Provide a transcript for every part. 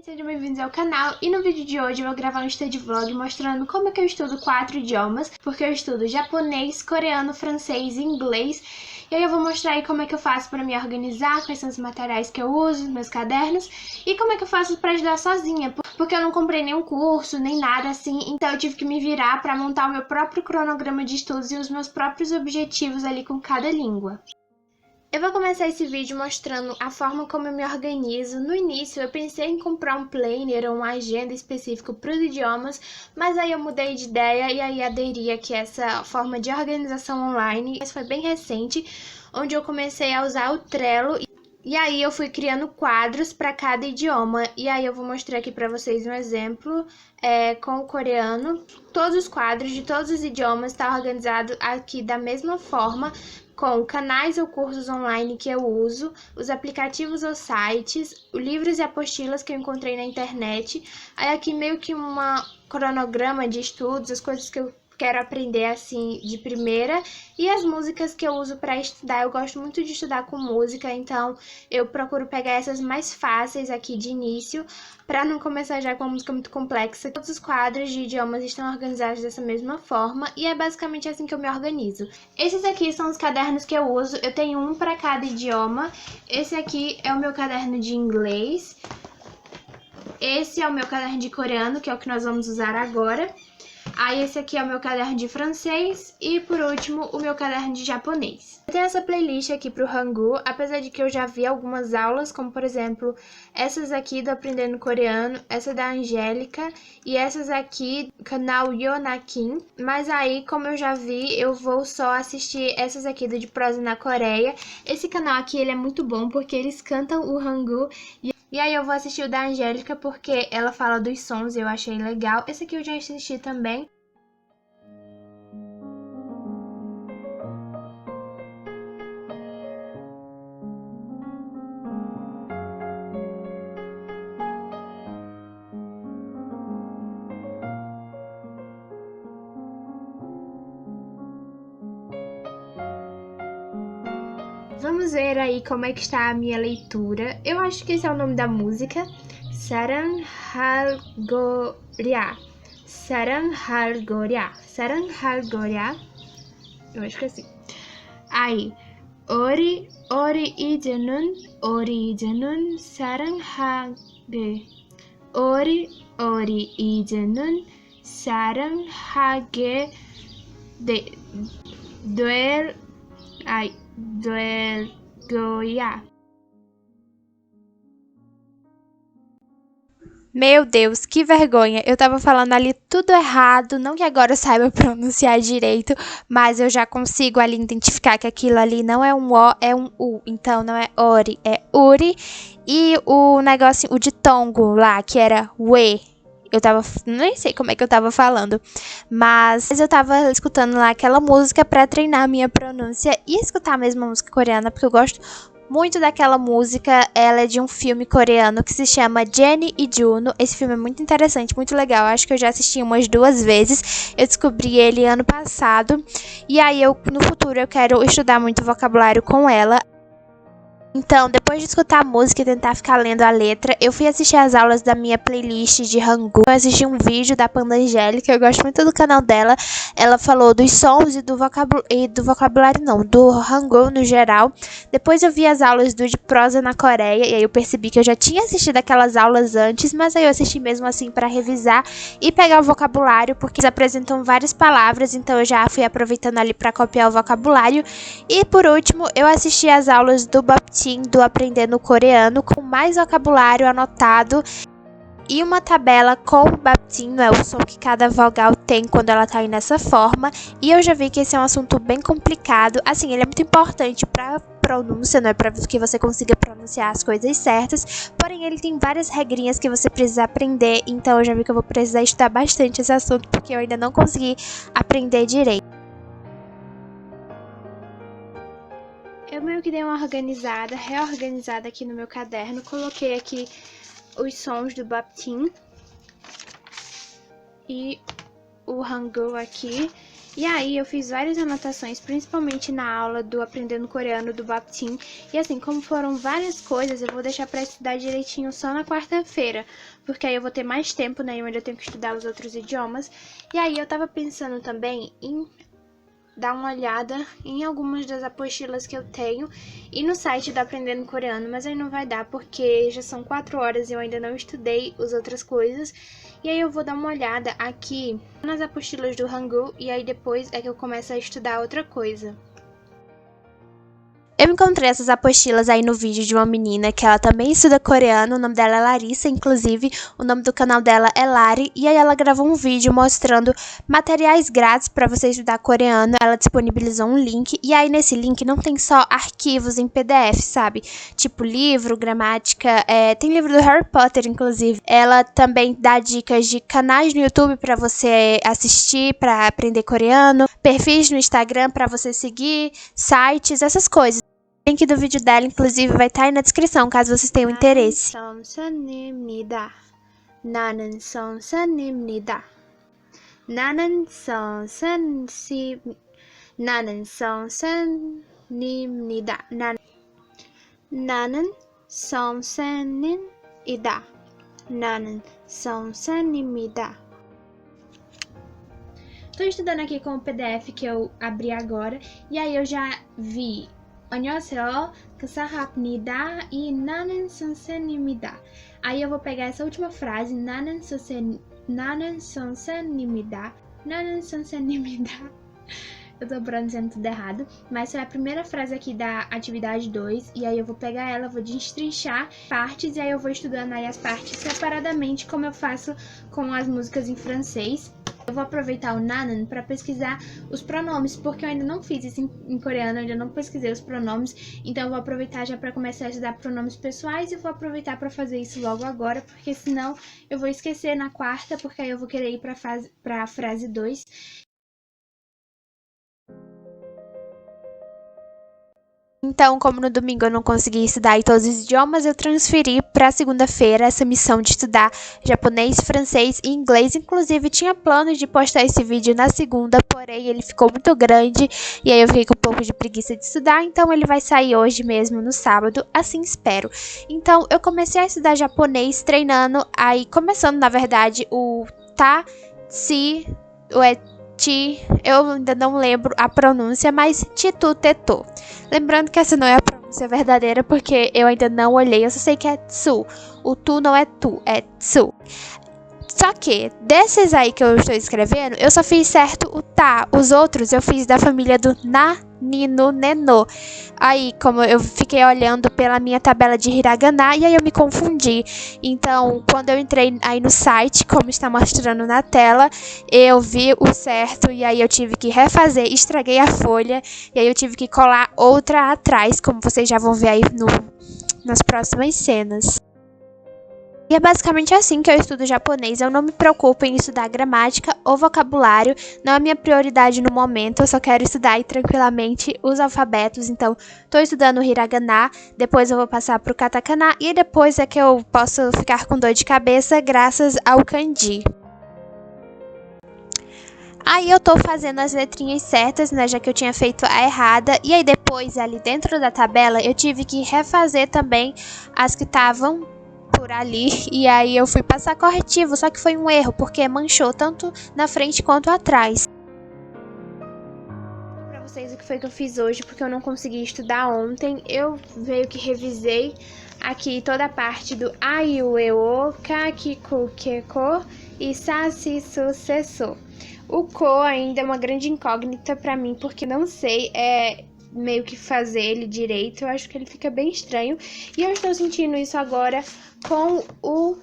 gente, sejam bem-vindos ao canal e no vídeo de hoje eu vou gravar um study vlog mostrando como é que eu estudo 4 idiomas, porque eu estudo japonês, coreano, francês e inglês. E aí eu vou mostrar aí como é que eu faço para me organizar, quais são os materiais que eu uso, meus cadernos e como é que eu faço para estudar sozinha, porque eu não comprei nenhum curso, nem nada assim, então eu tive que me virar para montar o meu próprio cronograma de estudos e os meus próprios objetivos ali com cada língua. Eu vou começar esse vídeo mostrando a forma como eu me organizo. No início eu pensei em comprar um planner ou uma agenda específico para os idiomas, mas aí eu mudei de ideia e aí aderi aqui a essa forma de organização online. Mas foi bem recente, onde eu comecei a usar o Trello e aí eu fui criando quadros para cada idioma. E aí eu vou mostrar aqui para vocês um exemplo com o coreano. Todos os quadros de todos os idiomas estão organizados aqui da mesma forma, com canais ou cursos online que eu uso, os aplicativos ou sites, livros e apostilas que eu encontrei na internet. Aí aqui meio que um cronograma de estudos, as coisas que eu quero aprender assim de primeira e as músicas que eu uso para estudar. Eu gosto muito de estudar com música, então eu procuro pegar essas mais fáceis aqui de início para não começar já com uma música muito complexa. Todos os quadros de idiomas estão organizados dessa mesma forma e é basicamente assim que eu me organizo. Esses aqui são os cadernos que eu uso, eu tenho um para cada idioma. Esse aqui é o meu caderno de inglês, esse é o meu caderno de coreano, que é o que nós vamos usar agora. Aí esse aqui é o meu caderno de francês e, por último, o meu caderno de japonês. Eu tenho essa playlist aqui pro Hangul, apesar de que eu já vi algumas aulas, como por exemplo, essas aqui do Aprendendo Coreano, essa da Angélica e essas aqui do canal Yonakin. Mas aí, como eu já vi, eu vou só assistir essas aqui do De Prosa na Coreia. Esse canal aqui, ele é muito bom porque eles cantam o Hangul. E aí eu vou assistir o da Angélica porque ela fala dos sons e eu achei legal. Esse aqui eu já assisti também. Vamos ver aí como é que está a minha leitura. Eu acho que esse é o nome da música. Saranhalgoria. Saranhalgoria. Saranhalgoria. Eu acho que é assim. Aí. Ori i제는 사랑하게. 이제는 사랑하게 될 Goiá. Meu Deus, que vergonha! Eu tava falando ali tudo errado, não que agora eu saiba pronunciar direito, mas eu já consigo ali identificar que aquilo ali não é um O, é um U. Então não é Ori, é Uri. E o negocinho, o ditongo lá, que era Ue. Eu tava, nem sei como é que eu tava falando, mas eu tava escutando lá aquela música pra treinar a minha pronúncia e escutar a mesma música coreana, porque eu gosto muito daquela música. Ela é de um filme coreano que se chama Jennie e Juno. Esse filme é muito interessante, muito legal. Acho que eu já assisti umas 2 vezes. Eu descobri ele ano passado e aí no futuro eu quero estudar muito vocabulário com ela. Então, depois de escutar a música e tentar ficar lendo a letra, eu fui assistir as aulas da minha playlist de Hangul. Eu assisti um vídeo da Panda Angélica, eu gosto muito do canal dela. Ela falou dos sons e do vocabulário não, do Hangul no geral. Depois eu vi as aulas do De Prosa na Coreia, e aí eu percebi que eu já tinha assistido aquelas aulas antes, mas aí eu assisti mesmo assim para revisar e pegar o vocabulário, porque eles apresentam várias palavras, então eu já fui aproveitando ali para copiar o vocabulário. E por último, eu assisti as aulas do Baptin, do Aprendendo Coreano, com mais vocabulário anotado e uma tabela com o Baptin, é o som que cada vogal tem quando ela tá aí nessa forma. E eu já vi que esse é um assunto bem complicado. Assim, ele é muito importante para pronúncia, não é para que você consiga pronunciar as coisas certas, porém ele tem várias regrinhas que você precisa aprender, então eu já vi que eu vou precisar estudar bastante esse assunto, porque eu ainda não consegui aprender direito. Eu meio que dei uma reorganizada aqui no meu caderno. Coloquei aqui os sons do Baptin e o Hangul aqui. E aí eu fiz várias anotações, principalmente na aula do Aprendendo Coreano do Baptin. E assim, como foram várias coisas, eu vou deixar pra estudar direitinho só na quarta-feira, porque aí eu vou ter mais tempo, né, e eu ainda tenho que estudar os outros idiomas. E aí eu tava pensando também em dar uma olhada em algumas das apostilas que eu tenho e no site do Aprendendo Coreano, mas aí não vai dar porque já são 4 horas e eu ainda não estudei as outras coisas. E aí eu vou dar uma olhada aqui nas apostilas do Hangul e aí depois é que eu começo a estudar outra coisa. Eu encontrei essas apostilas aí no vídeo de uma menina que ela também estuda coreano, o nome dela é Larissa, inclusive, o nome do canal dela é Lari, e aí ela gravou um vídeo mostrando materiais grátis para você estudar coreano, ela disponibilizou um link, e aí nesse link não tem só arquivos em PDF, sabe? Tipo livro, gramática, tem livro do Harry Potter, inclusive. Ela também dá dicas de canais no YouTube para você assistir, para aprender coreano, perfis no Instagram para você seguir, sites, essas coisas. O link do vídeo dela, inclusive, vai estar aí na descrição, caso vocês tenham interesse. 나는 선생님이다. 나는 선생님이다. 나는 선생님이다. 나는 선생님이다. 나는 선생님이다. Tô estudando aqui com o PDF que eu abri agora, e aí eu já vi 안녕하세요, 감사합니다 e 나는 선생님이다. Aí eu vou pegar essa última frase, 나는 선생님이다. 나는 선생님이다. Eu tô pronunciando tudo errado, mas foi a primeira frase aqui da atividade 2, e aí eu vou pegar ela, vou destrinchar partes, e aí eu vou estudando aí as partes separadamente, como eu faço com as músicas em francês. Eu vou aproveitar o nanan para pesquisar os pronomes, porque eu ainda não fiz isso em coreano, eu ainda não pesquisei os pronomes, então eu vou aproveitar já para começar a estudar pronomes pessoais e vou aproveitar para fazer isso logo agora, porque senão eu vou esquecer na quarta, porque aí eu vou querer ir para a frase 2. Então, como no domingo eu não consegui estudar em todos os idiomas, eu transferi para segunda-feira essa missão de estudar japonês, francês e inglês. Inclusive, tinha planos de postar esse vídeo na segunda, porém ele ficou muito grande e aí eu fiquei com um pouco de preguiça de estudar, então ele vai sair hoje mesmo, no sábado, assim espero. Então, eu comecei a estudar japonês treinando, aí começando, na verdade, o ta, si, o eu ainda não lembro a pronúncia, mas titu, tetu. Lembrando que essa não é a pronúncia verdadeira, porque eu ainda não olhei, eu só sei que é tsu. O tu não é tu, é tsu. Só que, desses aí que eu estou escrevendo, eu só fiz certo o tá. Os outros eu fiz da família do na, nino, neno. Aí, como eu fiquei olhando pela minha tabela de hiragana, e aí eu me confundi. Então, quando eu entrei aí no site, como está mostrando na tela, eu vi o certo, e aí eu tive que refazer, estraguei a folha, e aí eu tive que colar outra atrás, como vocês já vão ver aí nas próximas cenas. E é basicamente assim que eu estudo japonês, eu não me preocupo em estudar gramática ou vocabulário, não é minha prioridade no momento, eu só quero estudar aí tranquilamente os alfabetos, então estou estudando o hiragana, depois eu vou passar para o katakana e depois é que eu posso ficar com dor de cabeça graças ao kanji. Aí eu tô fazendo as letrinhas certas, né, já que eu tinha feito a errada, e aí depois ali dentro da tabela eu tive que refazer também as que estavam por ali, e aí eu fui passar corretivo, só que foi um erro, porque manchou tanto na frente quanto atrás. Pra vocês o que foi que eu fiz hoje, porque eu não consegui estudar ontem, eu meio que revisei aqui toda a parte do aiu, eu, ka, kiku, keko e sa, si, su, se, so. O ko ainda é uma grande incógnita pra mim, porque não sei meio que fazer ele direito, eu acho que ele fica bem estranho, e eu estou sentindo isso agora com o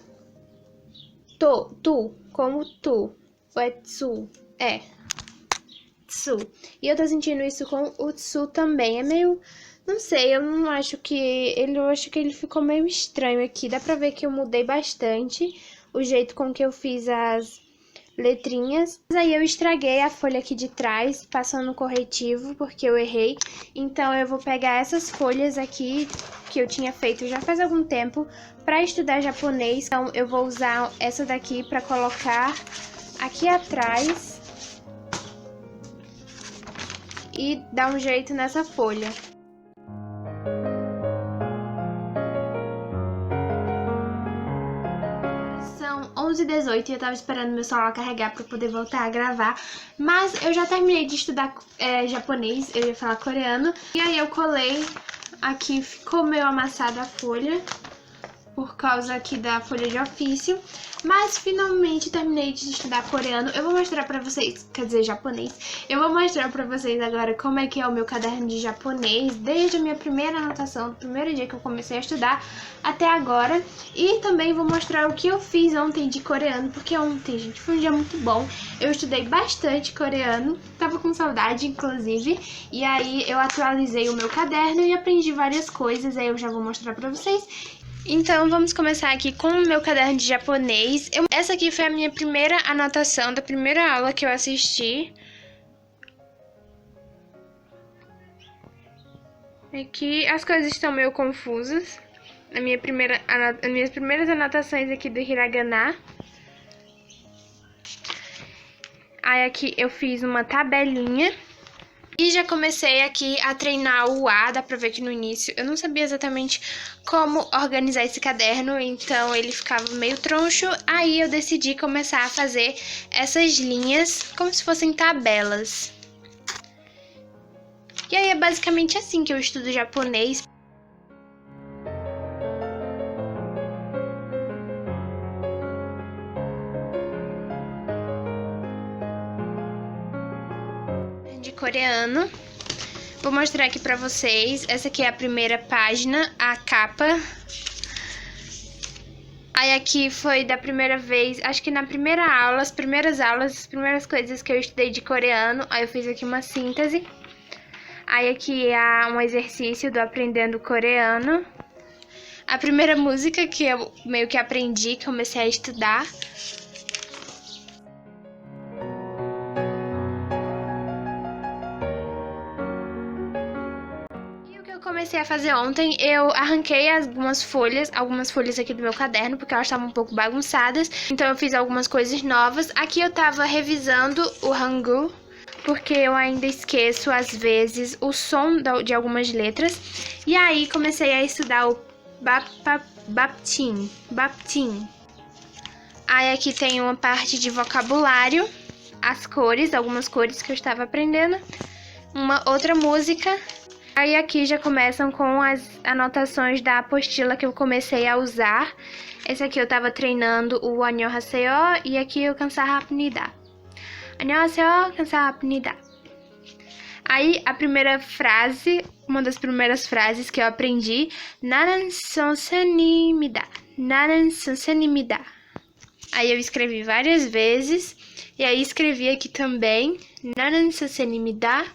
com o tu, ou é tsu, tsu, e eu tô sentindo isso com o tsu também, é meio, não sei, eu acho que ele ficou meio estranho aqui, dá pra ver que eu mudei bastante o jeito com que eu fiz as letrinhas, mas aí eu estraguei a folha aqui de trás, passando corretivo, porque eu errei, então eu vou pegar essas folhas aqui, que eu tinha feito já faz algum tempo, para estudar japonês, então eu vou usar essa daqui para colocar aqui atrás, e dar um jeito nessa folha. São 11h18 e eu tava esperando meu celular carregar pra poder voltar a gravar. Mas eu já terminei de estudar japonês, eu ia falar coreano. E aí eu colei, aqui ficou meio amassada a folha, por causa aqui da folha de ofício. Mas finalmente terminei de estudar coreano. Eu vou mostrar pra vocês, quer dizer, japonês. Eu vou mostrar pra vocês agora como é que é o meu caderno de japonês, desde a minha primeira anotação, do primeiro dia que eu comecei a estudar até agora. E também vou mostrar o que eu fiz ontem de coreano, porque ontem, gente, foi um dia muito bom. Eu estudei bastante coreano, tava com saudade, inclusive. E aí eu atualizei o meu caderno e aprendi várias coisas, aí eu já vou mostrar pra vocês. Então, vamos começar aqui com o meu caderno de japonês. Essa aqui foi a minha primeira anotação da primeira aula que eu assisti. Aqui as coisas estão meio confusas. As minhas primeiras anotações aqui do hiragana. Aí aqui eu fiz uma tabelinha. E já comecei aqui a treinar o A, dá pra ver que no início eu não sabia exatamente como organizar esse caderno, então ele ficava meio troncho. Aí eu decidi começar a fazer essas linhas como se fossem tabelas. E aí é basicamente assim que eu estudo japonês. De coreano. Vou mostrar aqui pra vocês. Essa aqui é a primeira página, a capa. Aí aqui foi da primeira vez, acho que na primeira aula, as primeiras coisas que eu estudei de coreano. Aí eu fiz aqui uma síntese. Aí aqui é um exercício do Aprendendo Coreano. A primeira música que eu meio que aprendi, que comecei a estudar. Comecei a fazer ontem, eu arranquei algumas folhas aqui do meu caderno, porque elas estavam um pouco bagunçadas, então eu fiz algumas coisas novas. Aqui eu tava revisando o Hangul, porque eu ainda esqueço às vezes o som de algumas letras, e aí comecei a estudar o Baptin. Aí aqui tem uma parte de vocabulário, as cores, algumas cores que eu estava aprendendo, uma outra música. Aí aqui já começam com as anotações da apostila que eu comecei a usar. Esse aqui eu tava treinando o Annyeonghaseyo e aqui o Kamsahamnida. Annyeonghaseyo, Kamsahamnida. Aí a primeira frase, uma das primeiras frases que eu aprendi, Nanan Sonsenimida. Nanan Sonsenimida. Aí eu escrevi várias vezes e aí escrevi aqui também, Nanan Sonsenimida.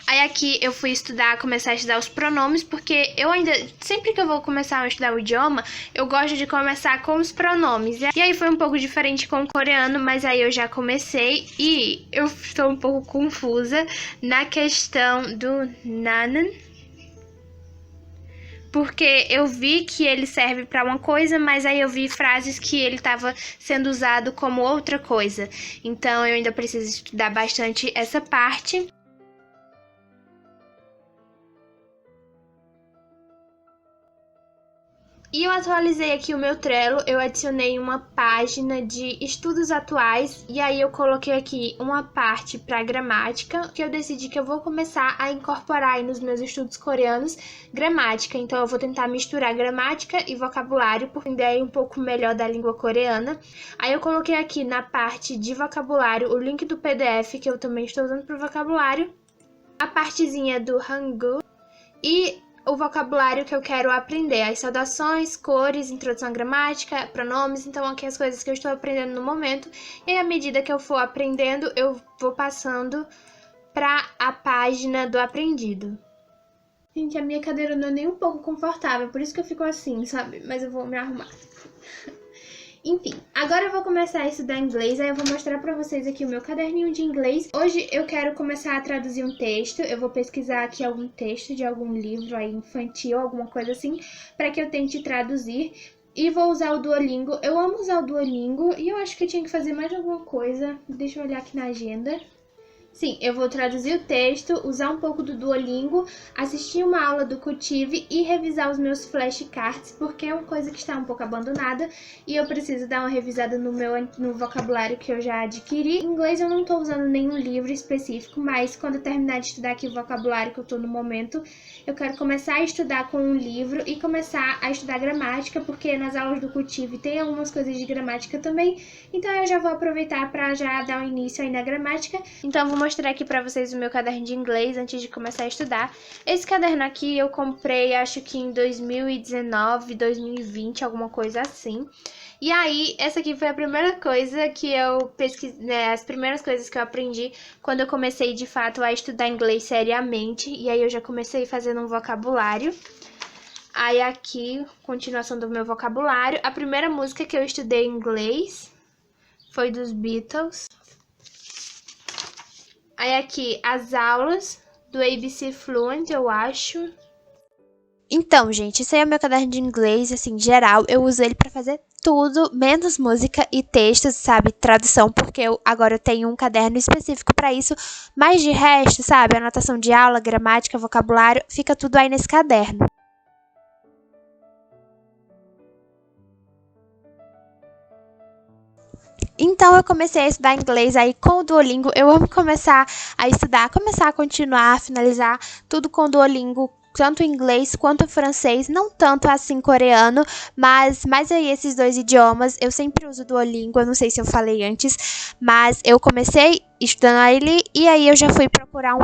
Aí aqui eu fui começar a estudar os pronomes, porque eu ainda, sempre que eu vou começar a estudar o idioma, eu gosto de começar com os pronomes. E aí foi um pouco diferente com o coreano, mas aí eu já comecei e eu estou um pouco confusa na questão do nanan, porque eu vi que ele serve para uma coisa, mas aí eu vi frases que ele estava sendo usado como outra coisa. Então eu ainda preciso estudar bastante essa parte. E eu atualizei aqui o meu Trello, eu adicionei uma página de estudos atuais e aí eu coloquei aqui uma parte para gramática, que eu decidi que eu vou começar a incorporar aí nos meus estudos coreanos gramática. Então eu vou tentar misturar gramática e vocabulário, por entender um pouco melhor da língua coreana. Aí eu coloquei aqui na parte de vocabulário o link do PDF, que eu também estou usando para o vocabulário, a partezinha do Hangul e o vocabulário que eu quero aprender, as saudações, cores, introdução à gramática, pronomes, então aqui as coisas que eu estou aprendendo no momento. E aí, à medida que eu for aprendendo, eu vou passando para a página do aprendido. Gente, a minha cadeira não é nem um pouco confortável, por isso que eu fico assim, sabe? Mas eu vou me arrumar. Enfim, agora eu vou começar a estudar inglês, aí eu vou mostrar pra vocês aqui o meu caderninho de inglês. Hoje eu quero começar a traduzir um texto, eu vou pesquisar aqui algum texto de algum livro aí infantil, alguma coisa assim, pra que eu tente traduzir. E vou usar o Duolingo, eu amo usar o Duolingo e eu acho que eu tinha que fazer mais alguma coisa, deixa eu olhar aqui na agenda. Sim, eu vou traduzir o texto, usar um pouco do Duolingo, assistir uma aula do Cultive e revisar os meus flashcards, porque é uma coisa que está um pouco abandonada e eu preciso dar uma revisada no vocabulário que eu já adquiri. Em inglês eu não estou usando nenhum livro específico, mas quando eu terminar de estudar aqui o vocabulário que eu estou no momento, eu quero começar a estudar com um livro e começar a estudar gramática, porque nas aulas do Cultive tem algumas coisas de gramática também, então eu já vou aproveitar para já dar um início aí na gramática. Então eu vou mostrar aqui pra vocês o meu caderno de inglês antes de começar a estudar. Esse caderno aqui eu comprei acho que em 2019, 2020, alguma coisa assim. E aí, essa aqui foi a primeira coisa que eu pesquisei, né, as primeiras coisas que eu aprendi quando eu comecei de fato a estudar inglês seriamente. E aí eu já comecei fazendo um vocabulário. Aí aqui, continuação do meu vocabulário. A primeira música que eu estudei em inglês foi dos Beatles. Aí aqui, as aulas do ABC Fluent, eu acho. Então, gente, esse aí é o meu caderno de inglês, assim, geral. Eu uso ele pra fazer tudo, menos música e textos, sabe? Tradução, porque agora eu tenho um caderno específico pra isso. Mas de resto, sabe? Anotação de aula, gramática, vocabulário, fica tudo aí nesse caderno. Então eu comecei a estudar inglês aí com o Duolingo. Eu amo começar a estudar, começar a continuar, finalizar tudo com o Duolingo, tanto inglês quanto francês, não tanto assim coreano, mas mais aí esses dois idiomas. Eu sempre uso o Duolingo, eu não sei se eu falei antes, mas eu comecei estudando ele e aí eu já fui procurar um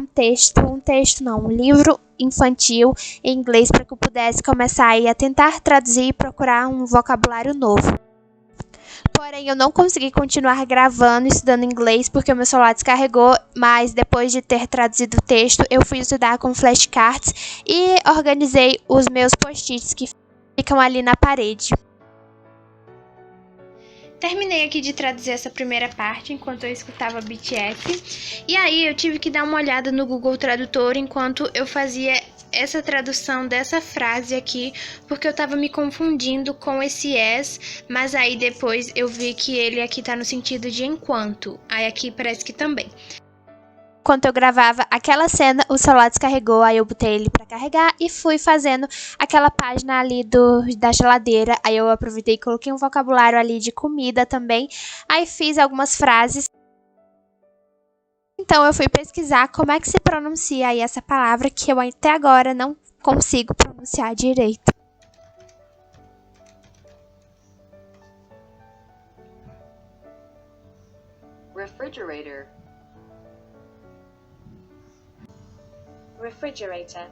livro infantil em inglês para que eu pudesse começar aí a tentar traduzir e procurar um vocabulário novo. Porém, eu não consegui continuar gravando e estudando inglês porque o meu celular descarregou, mas depois de ter traduzido o texto, eu fui estudar com flashcards e organizei os meus post-its que ficam ali na parede. Terminei aqui de traduzir essa primeira parte enquanto eu escutava BTS. E aí eu tive que dar uma olhada no Google Tradutor enquanto eu fazia essa tradução dessa frase aqui, porque eu tava me confundindo com esse as, mas aí depois eu vi que ele aqui tá no sentido de enquanto. Aí aqui parece que também. Enquanto eu gravava aquela cena, o celular descarregou, aí eu botei ele pra carregar e fui fazendo aquela página ali da geladeira. Aí eu aproveitei e coloquei um vocabulário ali de comida também. Aí fiz algumas frases. Então eu fui pesquisar como é que se pronuncia aí essa palavra que eu até agora não consigo pronunciar direito. Refrigerator. Refrigerator.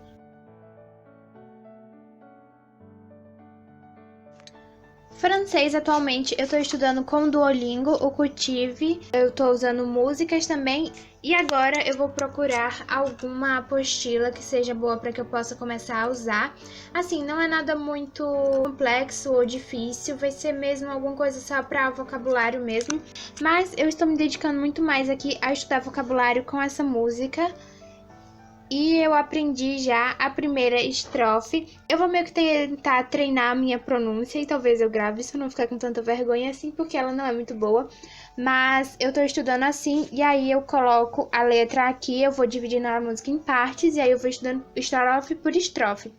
Francês, atualmente, eu tô estudando com o Duolingo, o Cultive, eu tô usando músicas também, e agora eu vou procurar alguma apostila que seja boa para que eu possa começar a usar. Assim, não é nada muito complexo ou difícil, vai ser mesmo alguma coisa só para vocabulário mesmo, mas eu estou me dedicando muito mais aqui a estudar vocabulário com essa música. E eu aprendi já a primeira estrofe. Eu vou meio que tentar treinar a minha pronúncia e talvez eu grave se eu não ficar com tanta vergonha assim, porque ela não é muito boa. Mas eu tô estudando assim e aí eu coloco a letra aqui, eu vou dividindo a música em partes e aí eu vou estudando estrofe por estrofe.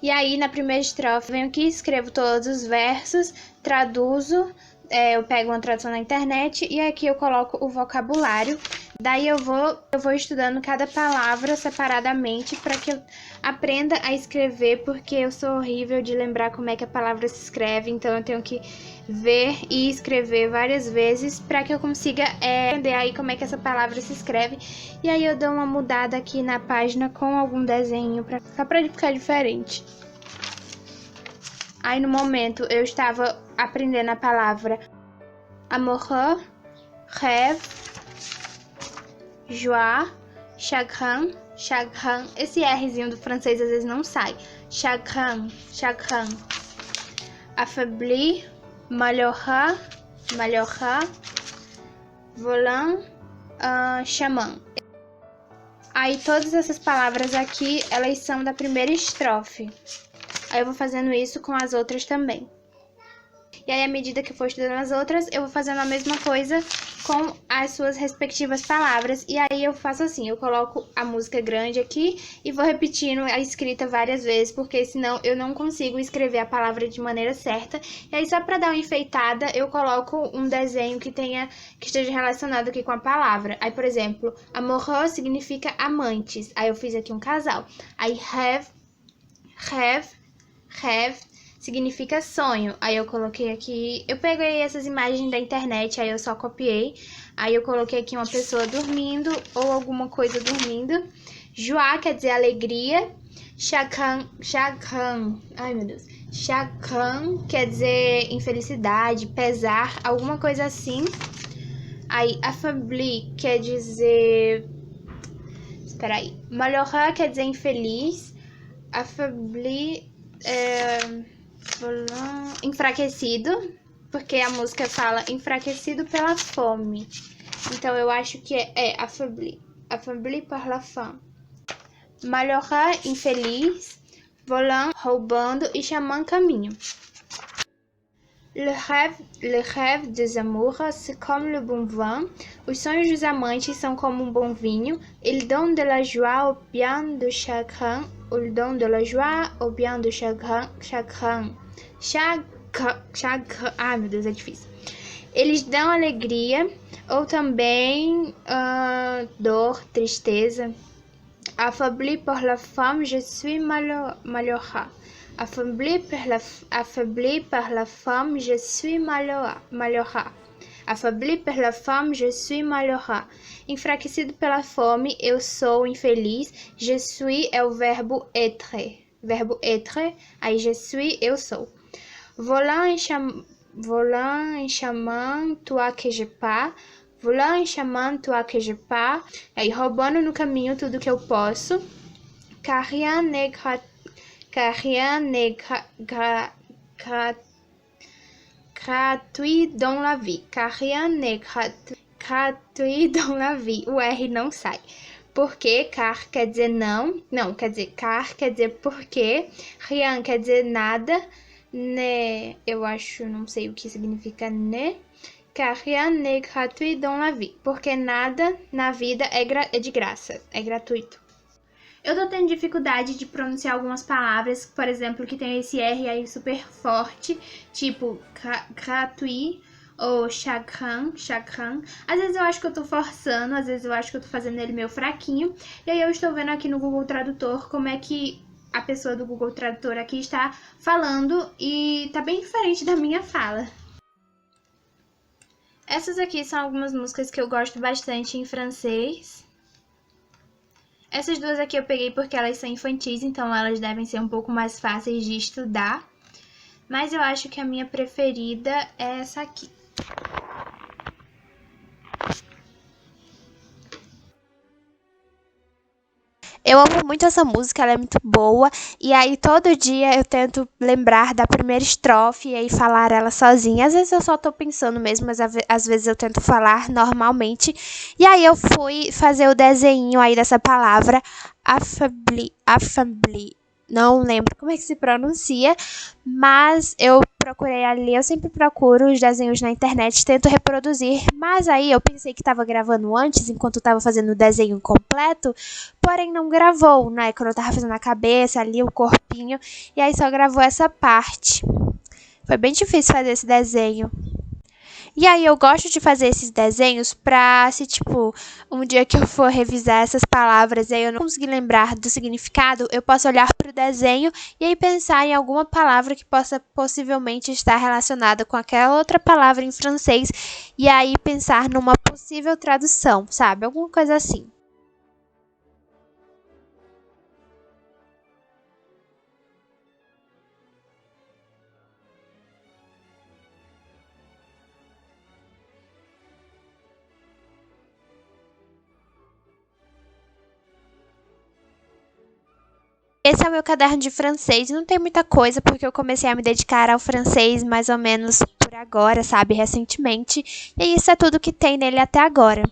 E aí na primeira estrofe venho aqui, escrevo todos os versos, traduzo. Eu pego uma tradução na internet e aqui eu coloco o vocabulário. Daí eu vou estudando cada palavra separadamente para que eu aprenda a escrever, porque eu sou horrível de lembrar como é que a palavra se escreve, então eu tenho que ver e escrever várias vezes para que eu consiga entender aí como é que essa palavra se escreve. E aí eu dou uma mudada aqui na página com algum desenho, só para ficar diferente. Aí no momento eu estava aprendendo a palavra amoureux, rêve, joie, chagrin, chagrin. Esse Rzinho do francês às vezes não sai. Chagrin, chagrin. Affaibli, malheureux, malheureux, volant, chaman. Aí todas essas palavras aqui, elas são da primeira estrofe. Aí eu vou fazendo isso com as outras também. E aí, à medida que eu for estudando as outras, eu vou fazendo a mesma coisa com as suas respectivas palavras. E aí eu faço assim, eu coloco a música grande aqui e vou repetindo a escrita várias vezes, porque senão eu não consigo escrever a palavra de maneira certa. E aí, só para dar uma enfeitada, eu coloco um desenho que esteja relacionado aqui com a palavra. Aí, por exemplo, amoureux significa amantes. Aí eu fiz aqui um casal. Aí have significa sonho. Aí eu coloquei aqui, eu peguei essas imagens da internet, aí eu só copiei. Aí eu coloquei aqui uma pessoa dormindo ou alguma coisa dormindo. Joie quer dizer alegria. Chagrin, ai meu Deus. Chagrin quer dizer infelicidade, pesar, alguma coisa assim. Aí affaibli quer dizer, espera aí. Malheureux quer dizer infeliz. Affaibli enfraquecido, porque a música fala enfraquecido pela fome. Então eu acho que é affaibli par la faim. Malheureux, infeliz. Volant, roubando. E chamant, caminho. Le rêve des amoureux, c'est comme le bon vin. Os sonhos dos amantes são como um bom vinho. Ils donnent de la joie ou bien du chagrin. Ils donnent de la joie ou bien du chagrin. Ai, meu Deus, é difícil. Eles dão alegria ou também dor, tristeza. Affaibli par la femme, je suis malheureux. Affaibli par la femme, je suis malheureux. Affaibli par la femme, je suis malheureux. Enfraquecido pela fome, eu sou infeliz. Je suis é o verbo être. Verbo être, aí je suis, eu sou. Volant en chamant, toi que je pas. Volant en chamant, toi que je pas. Aí, roubando no caminho tudo que eu posso. Car rien n'est gratuit dans la vie. Car rien n'est gratuit dans la vie. O R não sai. Porque, car quer dizer não. Não, quer dizer car, quer dizer porque. Rien quer dizer nada. Ne, eu acho, não sei o que significa ne. Car rien n'est gratuit dans la vie. Porque nada na vida é de graça, é gratuito. Eu tô tendo dificuldade de pronunciar algumas palavras, por exemplo, que tem esse R aí super forte, tipo gratuit ou chagrin. Às vezes eu acho que eu tô forçando, às vezes eu acho que eu tô fazendo ele meio fraquinho. E aí eu estou vendo aqui no Google Tradutor como é que a pessoa do Google Tradutor aqui está falando e tá bem diferente da minha fala. Essas aqui são algumas músicas que eu gosto bastante em francês. Essas duas aqui eu peguei porque elas são infantis, então elas devem ser um pouco mais fáceis de estudar. Mas eu acho que a minha preferida é essa aqui. Eu amo muito essa música, ela é muito boa. E aí, todo dia eu tento lembrar da primeira estrofe e aí falar ela sozinha. Às vezes eu só tô pensando mesmo, mas às vezes eu tento falar normalmente. E aí eu fui fazer o desenho aí dessa palavra, affaibli. Não lembro como é que se pronuncia, mas eu procurei ali, eu sempre procuro os desenhos na internet, tento reproduzir, mas aí eu pensei que estava gravando antes, enquanto eu estava fazendo o desenho completo, porém não gravou, né? Quando eu tava fazendo a cabeça ali, o corpinho, e aí só gravou essa parte. Foi bem difícil fazer esse desenho. E aí eu gosto de fazer esses desenhos pra, se tipo, um dia que eu for revisar essas palavras e aí eu não conseguir lembrar do significado, eu posso olhar pro desenho e aí pensar em alguma palavra que possa possivelmente estar relacionada com aquela outra palavra em francês e aí pensar numa possível tradução, sabe? Alguma coisa assim. Esse é o meu caderno de francês. Não tem muita coisa, porque eu comecei a me dedicar ao francês mais ou menos por agora, sabe? Recentemente. E isso é tudo que tem nele até agora.